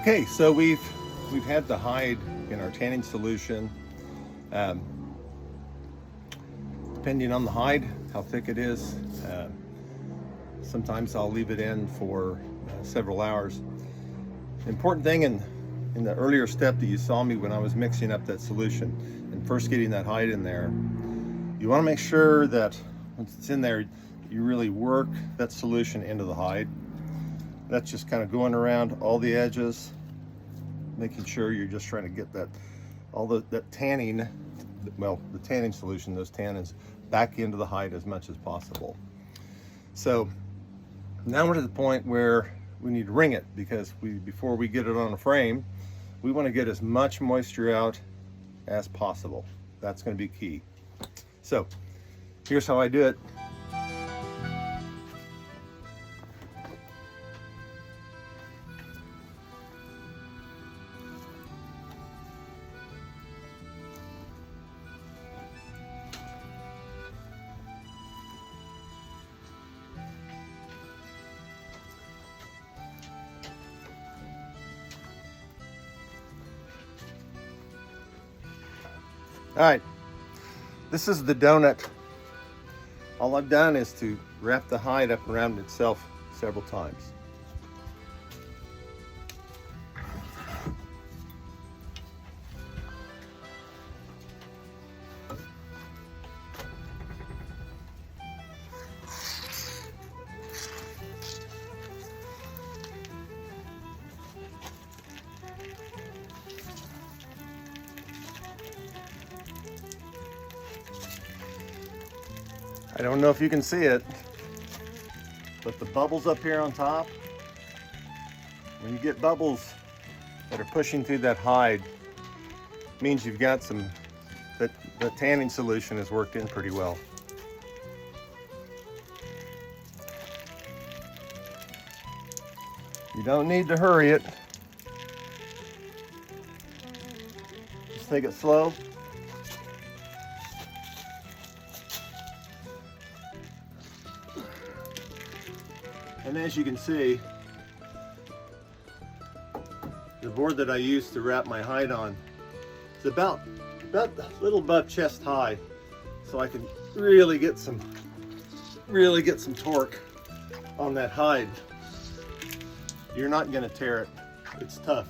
Okay, so we've had the hide in our tanning solution. Um, Depending on the hide, how thick it is, sometimes I'll leave it in for several hours. The important thing in the earlier step that you saw me when I was mixing up that solution and first getting that hide in there, you want to make sure that once it's in there, you really work that solution into the hide. That's just kind of going around all the edges, making sure you're just trying to get that that tanning, well, the tanning solution, those tannins, back into the hide as much as possible. So now we're to the point where we need to wring it, because before we get it on a frame, we want to get as much moisture out as possible. That's going to be key. So here's how I do it. All right, this is the donut. All I've done is to wrap the hide up around itself several times. I don't know if you can see it, but the bubbles up here on top, when you get bubbles that are pushing through that hide, means you've got that the tanning solution has worked in pretty well. You don't need to hurry it. Just take it slow. And as you can see, the board that I use to wrap my hide on is about a little above chest high, so I can really get some torque on that hide. You're not going to tear it. It's tough.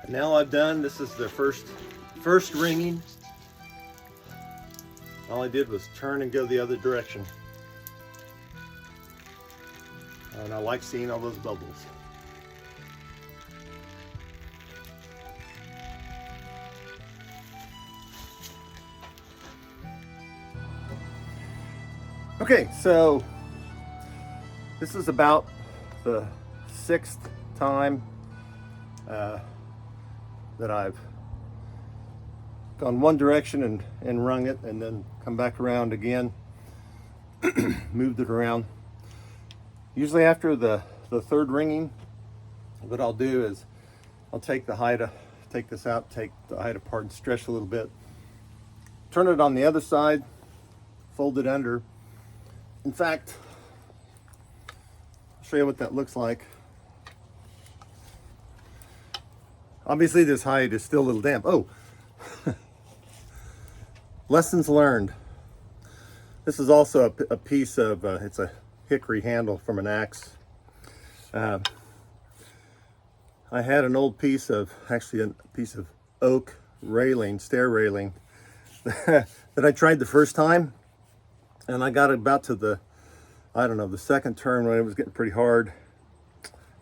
Now I've done, this is the first wringing. All I did was turn and go the other direction. And I like seeing all those bubbles. Okay, so this is about the 6th time that I've gone one direction and wrung it, and then come back around again, moved it around. Usually after the 3rd wringing, what I'll do is I'll take the hide, take this out, take the hide apart and stretch a little bit, turn it on the other side, fold it under. In fact, I'll show you what that looks like. Obviously this hide is still a little damp. Oh, lessons learned. This is also a piece of, it's a hickory handle from an axe. I had an old piece of, actually a piece of oak railing, stair railing, that I tried the first time, and I got it about to the, I don't know, the 2nd turn when it was getting pretty hard,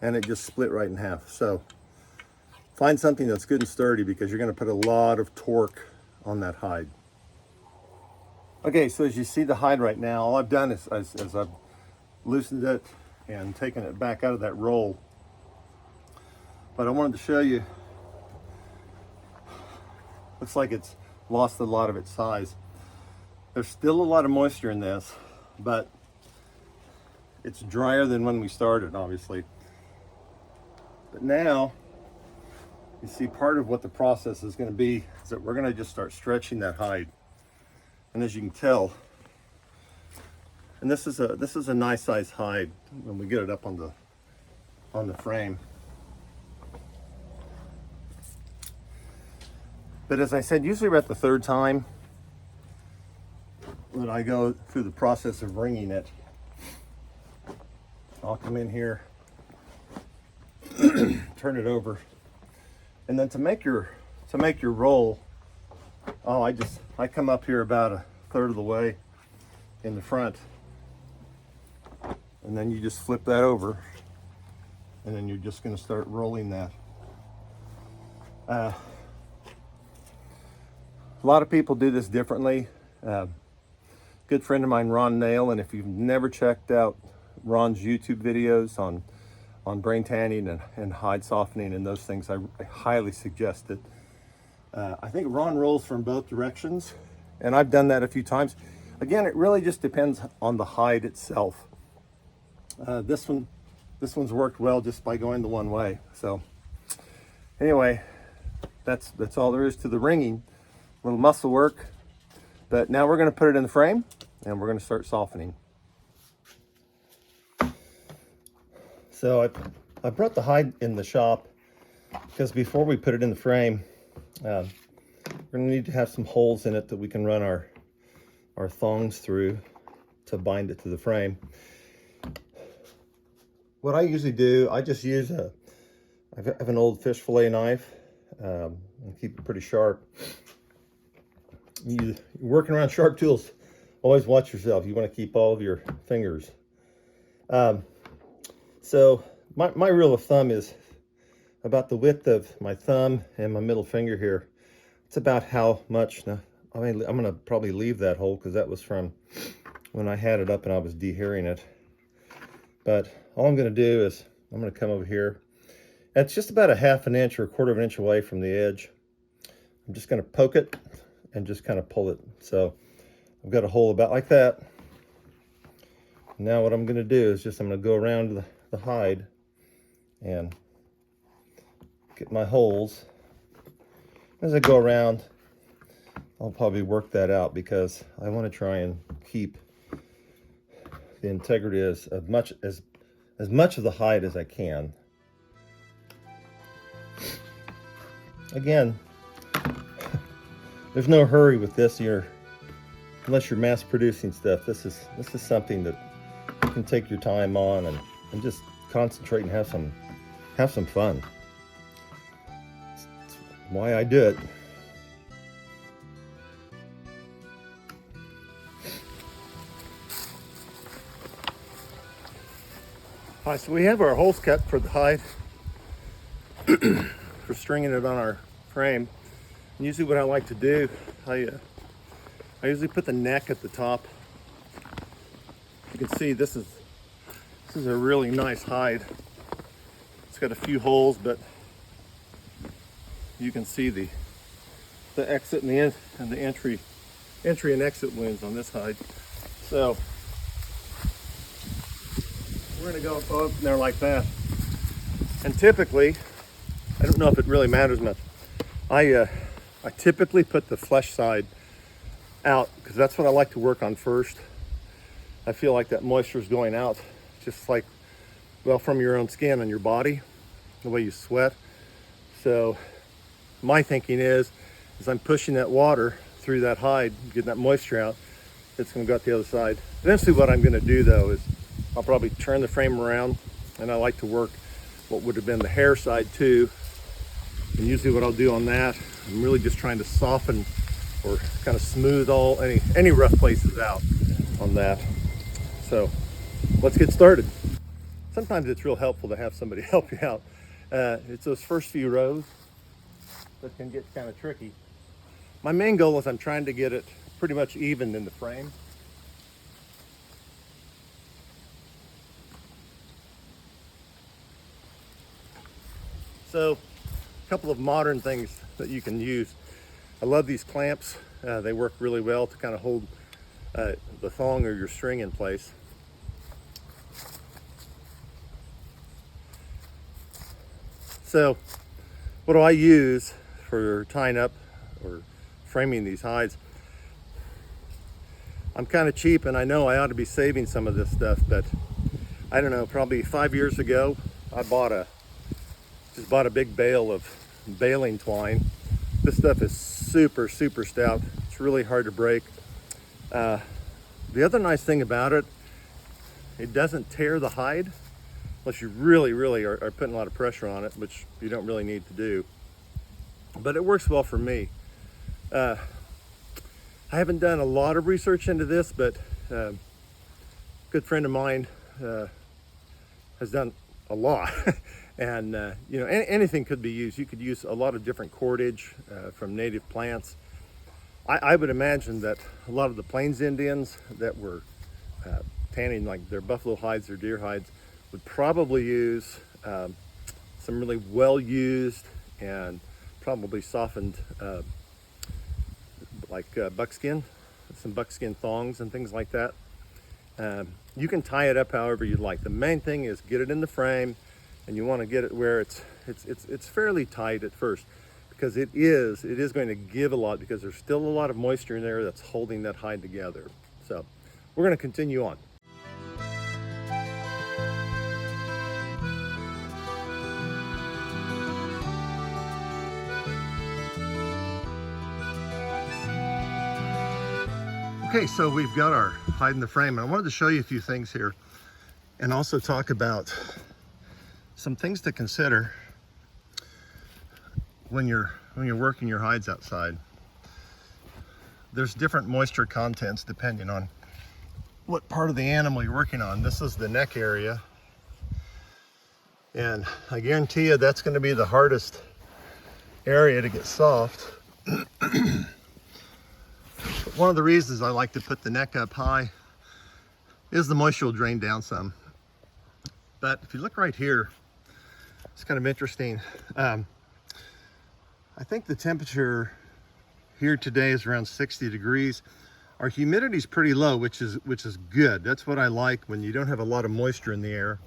and it just split right in half. So find something that's good and sturdy, because you're going to put a lot of torque on that hide. Okay, so as you see the hide right now, all I've done is as I've loosened it and taken it back out of that roll. But I wanted to show you, looks like it's lost a lot of its size. There's still a lot of moisture in this, but It's drier than when we started, obviously. But now, you see, part of what the process is going to be is that we're going to just start stretching that hide. And as you can tell, and this is a nice size hide when we get it up on the frame. But as I said, usually we're at the third time that I go through the process of wringing it. I'll come in here, turn it over, and then to make your roll, I come up here about a third of the way in the front, and then you just flip that over, and then you're just going to start rolling that. A lot of people do this differently. Good friend of mine, Ron Nail, and if you've never checked out Ron's YouTube videos on brain tanning and hide softening and those things, I highly suggest it. I think Ron rolls from both directions, and I've done that a few times. Again, it really just depends on the hide itself. This one's worked well just by going the one way. So anyway, that's all there is to the wringing. A little muscle work, but now we're going to put it in the frame and we're going to start softening. So I brought the hide in the shop because before we put it in the frame, we're going to need to have some holes in it that we can run our thongs through to bind it to the frame. What I usually do, I just use I have an old fish fillet knife and keep it pretty sharp. You're working around sharp tools, always watch yourself. You want to keep all of your fingers. So my rule of thumb is about the width of my thumb and my middle finger here. It's about how much. Now, I'm going to probably leave that hole because that was from when I had it up and I was dehairing it. But all I'm going to do is I'm going to come over here. It's just about a ½ an inch or a ¼ of an inch away from the edge. I'm just going to poke it and just kind of pull it. So I've got a hole about like that. Now what I'm going to do is I'm going to go around the hide and get my holes. As I go around, I'll probably work that out because I want to try and keep the integrity as much of the hide as I can. Again, there's no hurry with this. Unless you're mass producing stuff, this is something that you can take your time on and just concentrate and have some fun. That's why I do it. All right, so we have our holes cut for the hide for stringing it on our frame. And usually what I like to do, I usually put the neck at the top. You can see this is a really nice hide. It's got a few holes, but you can see the exit and the entry and exit wounds on this hide. So we're going to go up in there like that. And typically, I don't know if it really matters much. I typically put the flesh side out because that's what I like to work on first. I feel like that moisture is going out just like, well, from your own skin and your body, the way you sweat. So my thinking is I'm pushing that water through that hide, getting that moisture out, it's going to go out the other side. Eventually what I'm going to do though is I'll probably turn the frame around, and I like to work what would have been the hair side too. And usually what I'll do on that, I'm really just trying to soften or kind of smooth any rough places out on that. So let's get started. Sometimes it's real helpful to have somebody help you out. It's those first few rows that can get kind of tricky. My main goal is I'm trying to get it pretty much even in the frame. So a couple of modern things that you can use. I love these clamps. They work really well to kind of hold the thong or your string in place. So what do I use for tying up or framing these hides? I'm kind of cheap and I know I ought to be saving some of this stuff, but I don't know, probably 5 years ago, I just bought a big bale of baling twine. This stuff is super stout. It's really hard to break. The other nice thing about it, it doesn't tear the hide unless you really are putting a lot of pressure on it, which you don't really need to do. But it works well for me. I haven't done a lot of research into this, but a good friend of mine has done a lot. And you know, anything could be used. You could use a lot of different cordage from native plants. I would imagine that a lot of the Plains Indians that were tanning like their buffalo hides or deer hides would probably use some really well used and probably softened buckskin, some buckskin thongs and things like that. You can tie it up however you'd like. The main thing is get it in the frame, and you want to get it where it's fairly tight at first, because it is going to give a lot, because there's still a lot of moisture in there that's holding that hide together. So we're going to continue on. Okay, so we've got our hide in the frame, and I wanted to show you a few things here and also talk about some things to consider when you're working your hides outside. There's different moisture contents depending on what part of the animal you're working on. This is the neck area, and I guarantee you that's going to be the hardest area to get soft. One of the reasons I like to put the neck up high is the moisture will drain down some. But if you look right here, it's kind of interesting. I think the temperature here today is around 60 degrees. Our humidity is pretty low, which is good. That's what I like when you don't have a lot of moisture in the air.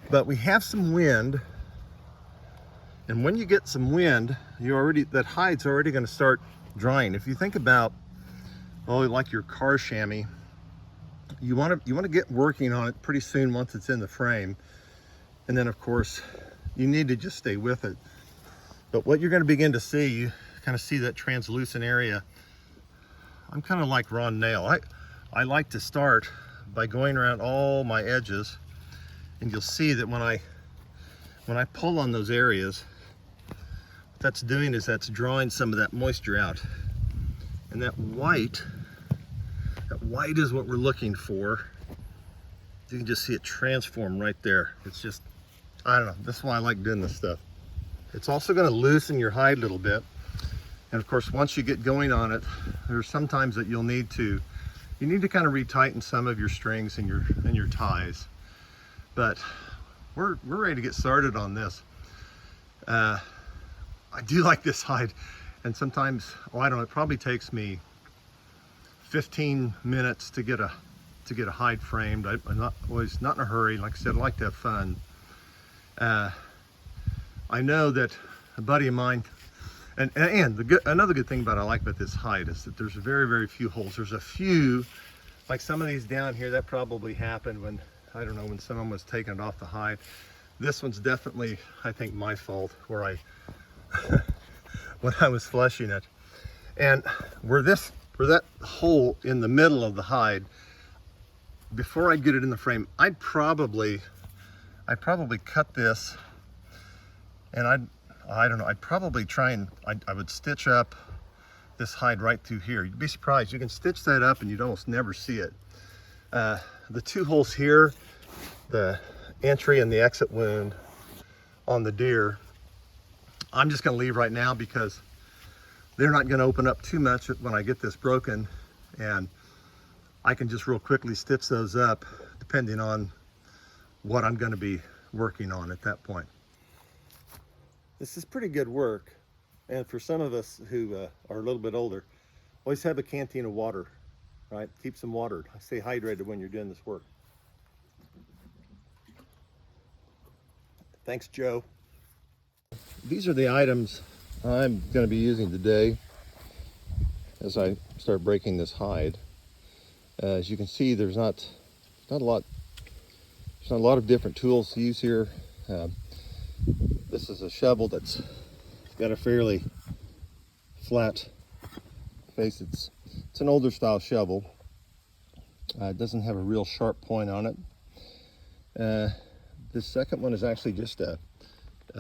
But we have some wind, and when you get some wind, that hide's already going to start drying. If you think about, like your car chamois, you want to get working on it pretty soon once it's in the frame, and then of course you need to just stay with it. But what you're going to begin to see, you kind of see that translucent area. I'm kind of like Ron Nail. I like to start by going around all my edges, and you'll see that when I pull on those areas, what that's doing is that's drawing some of that moisture out. And that white is what we're looking for. You can just see it transform right there. It's just, I don't know, that's why I like doing this stuff. It's also going to loosen your hide a little bit. And of course, once you get going on it, there's sometimes that you need to kind of retighten some of your strings and your ties. But we're ready to get started on this. I do like this hide. And sometimes, I don't know, it probably takes me 15 minutes to get a hide framed. I'm not in a hurry. Like I said, I like to have fun. I know that a buddy of mine, and another good thing I like about this hide is that there's very few holes. There's a few, like some of these down here, that probably happened when, I don't know, when someone was taking it off the hide. This one's definitely, I think, my fault, where when I was flushing it. And where that hole in the middle of the hide, before I get it in the frame, I'd probably cut this, and I'd probably try and I would stitch up this hide right through here. You'd be surprised, you can stitch that up and you'd almost never see it. The two holes here, the entry and the exit wound on the deer, I'm just going to leave right now because they're not going to open up too much when I get this broken, and I can just real quickly stitch those up depending on what I'm going to be working on at that point. This is pretty good work, and for some of us who are a little bit older, always have a canteen of water, right? Keep them watered. Stay hydrated when you're doing this work. Thanks, Joe. these are the items I'm going to be using today as I start breaking this hide. As you can see, there's not a lot of different tools to use here. This is a shovel that's got a fairly flat face. It's an older style shovel. It doesn't have a real sharp point on it. This second one is actually just a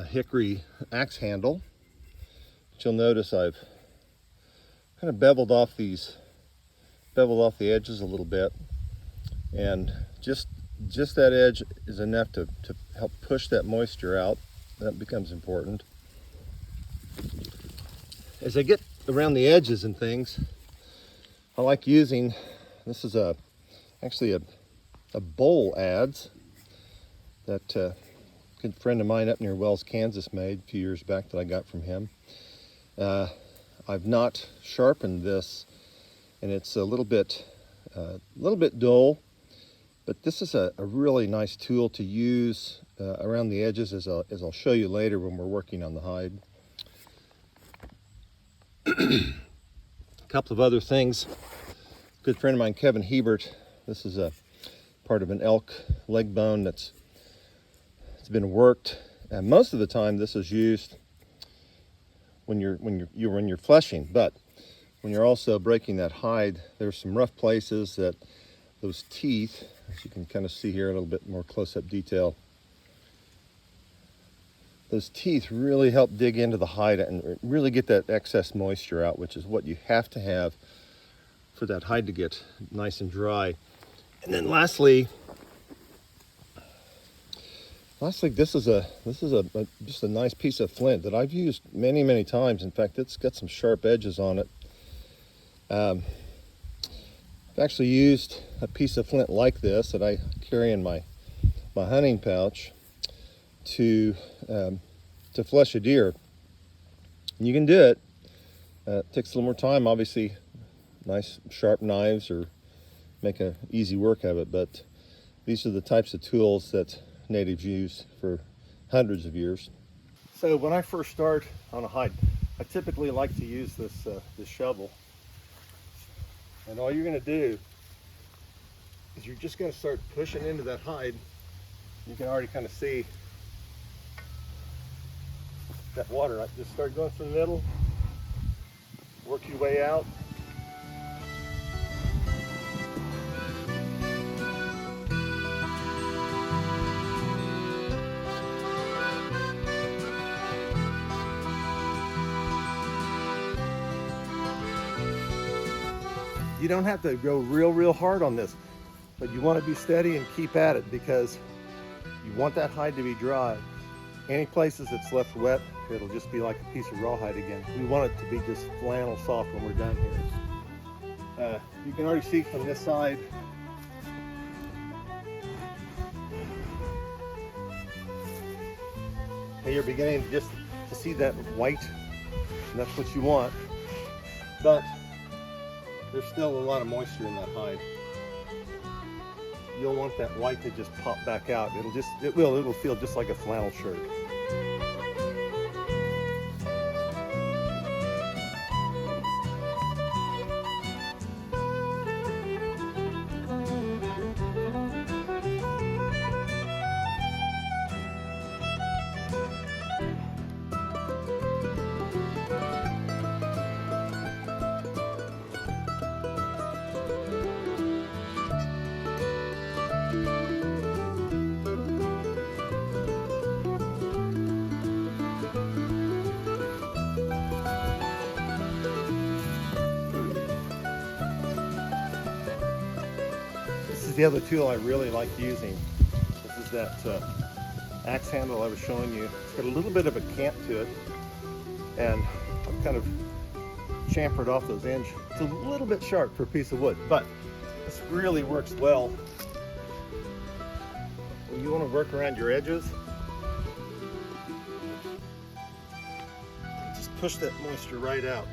hickory axe handle. But you'll notice I've kind of beveled off the edges a little bit, and just that edge is enough to help push that moisture out. That becomes important. As I get around the edges and things, I like using, this is actually a bowl adze that a good friend of mine up near Wells, Kansas made a few years back that I got from him. I've not sharpened this, and it's a little bit dull, but this is a really nice tool to use around the edges, as I'll show you later when we're working on the hide. A couple of other things. A good friend of mine, Kevin Hebert, this is a part of an elk leg bone it's been worked, and most of the time this is used when you're fleshing, but when you're also breaking that hide, there's some rough places that those teeth, as you can kind of see here, a little bit more close-up detail, those teeth really help dig into the hide and really get that excess moisture out, which is what you have to have for that hide to get nice and dry. And then lastly, this is just a nice piece of flint that I've used many times. In fact, it's got some sharp edges on it. I've actually used a piece of flint like this that I carry in my hunting pouch to flesh a deer. And you can do it. It takes a little more time, obviously. Nice sharp knives or make an easy work of it, but these are the types of tools that natives use for hundreds of years. So when I first start on a hide, I typically like to use this shovel. And all you're going to do is you're just going to start pushing into that hide. You can already kind of see that water. Right? Just start going through the middle, work your way out. You don't have to go real hard on this, but you want to be steady and keep at it because you want that hide to be dry. Any places that's left wet, it'll just be like a piece of rawhide again. We want it to be just flannel soft when we're done here. You can already see from this side, you're beginning just to see that white, and that's what you want. But there's still a lot of moisture in that hide. You'll want that white to just pop back out. It'll feel just like a flannel shirt. This is the other tool I really like using. This is that axe handle I was showing you. It's got a little bit of a cant to it, and I've kind of chamfered off those ends. It's a little bit sharp for a piece of wood, but this really works well when you want to work around your edges. Just push that moisture right out.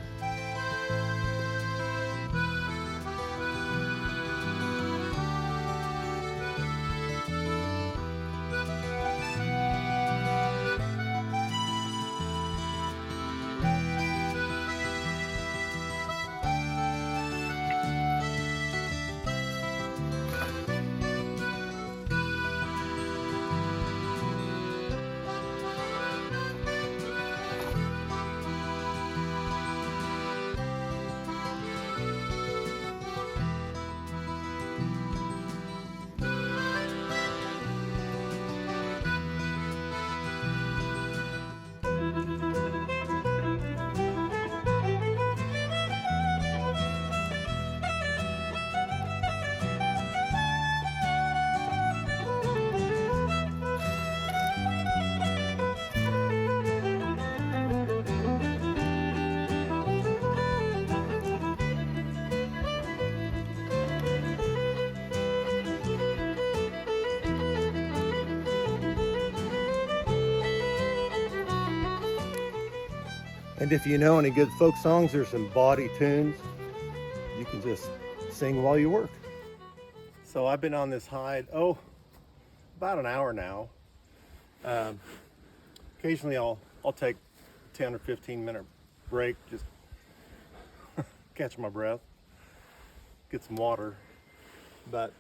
And if you know any good folk songs or some bawdy tunes, you can just sing while you work. So I've been on this hide, about an hour now. Occasionally I'll take 10 or 15 minute break, just catch my breath, get some water. But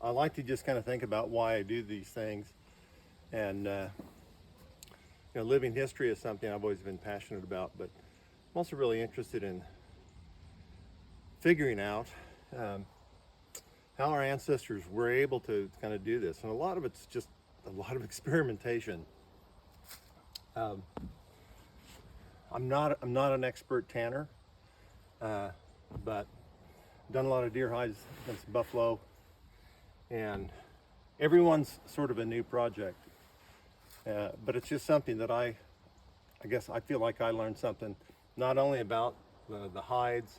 I like to just kind of think about why I do these things. And living history is something I've always been passionate about, but I'm also really interested in figuring out how our ancestors were able to kind of do this. And a lot of it's just a lot of experimentation. I'm not an expert tanner, but I've done a lot of deer hides, done some buffalo, and everyone's sort of a new project. But it's just something that I guess I feel like I learned something not only about the hides,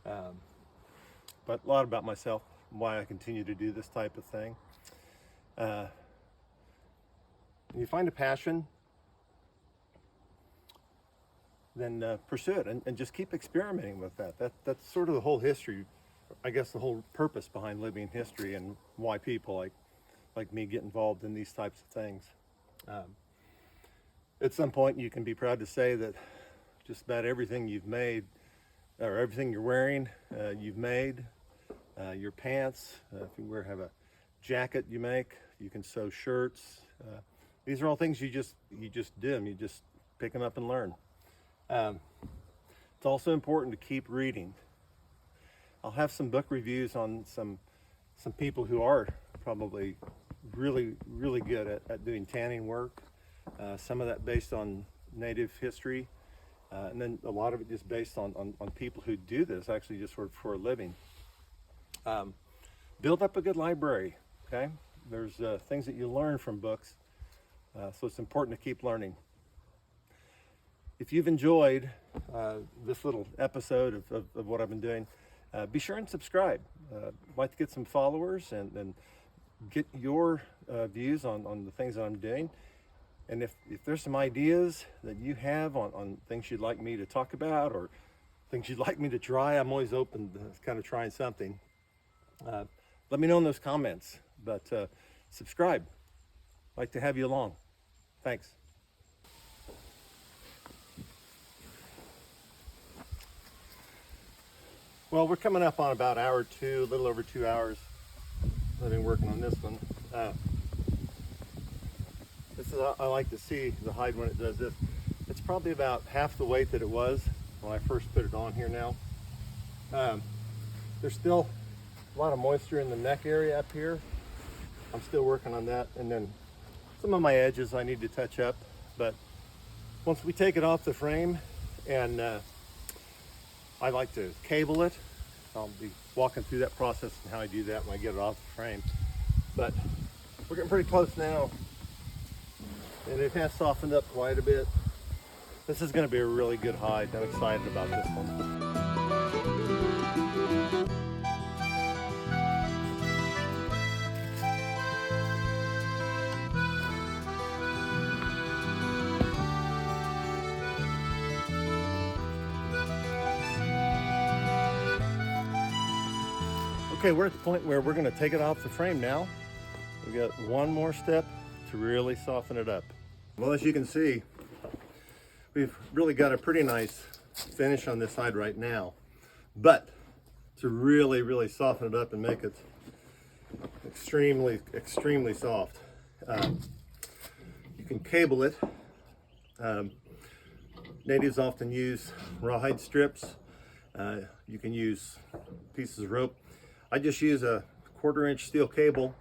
but a lot about myself, why I continue to do this type of thing. When you find a passion, then pursue it and just keep experimenting with that. That's sort of the whole history, I guess the whole purpose behind Living History and why people like me get involved in these types of things. At some point you can be proud to say that just about everything you've made, or everything you're wearing, you've made. Your pants, if you have a jacket you make, you can sew shirts. These are all things you just do them, you just pick them up and learn. It's also important to keep reading. I'll have some book reviews on some people who are probably really good at doing tanning work. Some of that based on native history, and then a lot of it just based on people who do this actually just for a living. Build up a good library, okay? There's things that you learn from books, so it's important to keep learning. If you've enjoyed this little episode of what I've been doing, be sure and subscribe. I'd like to get some followers and get your views on the things that I'm doing. And if there's some ideas that you have on things you'd like me to talk about or things you'd like me to try, I'm always open to kind of trying something. Let me know in those comments, but subscribe. I'd like to have you along. Thanks. Well, we're coming up on about hour 2, a little over 2 hours. I've been working on this one. This is I like to see the hide when it does this. It's probably about half the weight that it was when I first put it on here now. There's still a lot of moisture in the neck area up here. I'm still working on that, and then some of my edges I need to touch up. But once we take it off the frame, and I like to cable it. I'll be walking through that process and how I do that when I get it off the frame. But we're getting pretty close now, and it has softened up quite a bit. This is going to be a really good hide. I'm excited about this one. Okay, we're at the point where we're going to take it off the frame now. We got one more step to really soften it up. Well, as you can see, we've really got a pretty nice finish on this hide right now. But to really soften it up and make it extremely soft, you can cable it. Natives often use rawhide strips. You can use pieces of rope. I just use a 1/4 inch steel cable,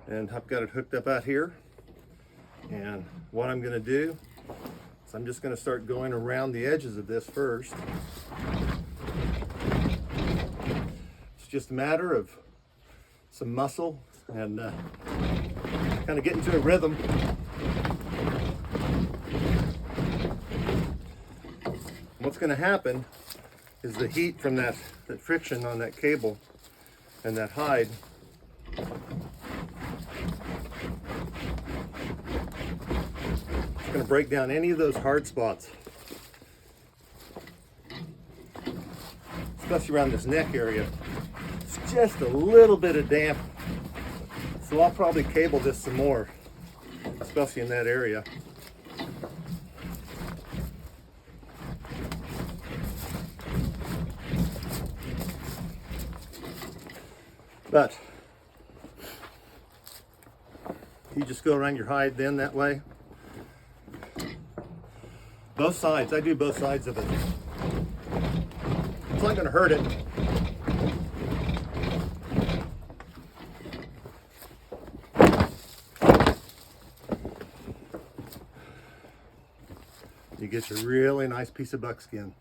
and I've got it hooked up out here. And what I'm going to do is I'm just going to start going around the edges of this first. It's just a matter of some muscle and kind of get into a rhythm. What's going to happen is the heat from that friction on that cable and that hide it's going to break down any of those hard spots, especially around this neck area. It's just a little bit of damp, so I'll probably cable this some more, especially in that area. But you just go around your hide then that way. Both sides, I do both sides of it. It's not going to hurt it. You get your really nice piece of buckskin.